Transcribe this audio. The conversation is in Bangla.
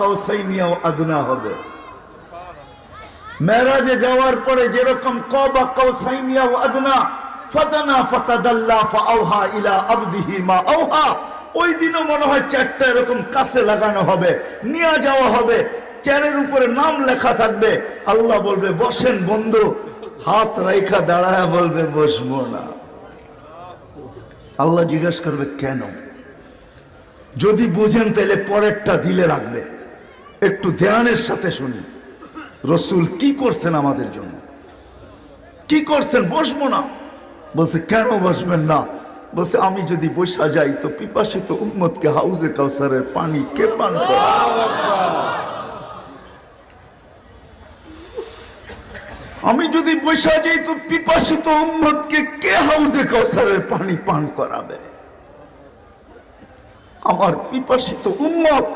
কাউসাইনিয়া আদনা হবে। মেরাজে যাওয়ার পরে যেরকম কবা কাউসাইনিয়া আদনা ফাদানা ফাতাদাল্লা ফাআওহা ইলা আবদিহি মা আওহা, ওই দিনও মনে হয় চারটা এরকম কাছে লাগানো হবে, নিয়ে যাওয়া হবে, চেয়ারের উপরে নাম লেখা থাকবে। আল্লাহ বলবে বসেন বন্ধু, হাত রাইখা দাঁড়ায় বলবে বসবো না। আল্লাহ জিজ্ঞাসা করবে কেন? যদি বুঝেন তাহলে পরেরটা দিলে রাখবে। একটু ধ্যানের সাথে শুনি রসুল কি করছেন আমাদের জন্য, কি করছেন। বসবো না বলছে, কেন বসবেন না? বলছে আমি যদি বসা যাই তো পিপাসিত উম্মতকে হাউজে কাউসারের পানি কে পান করে? আমি যদি বসা যাই তো পিপাসিত উম্মতকে কে হাউজে কাউসারের পানি পান করাবে? আমার পিপাসিত উম্মত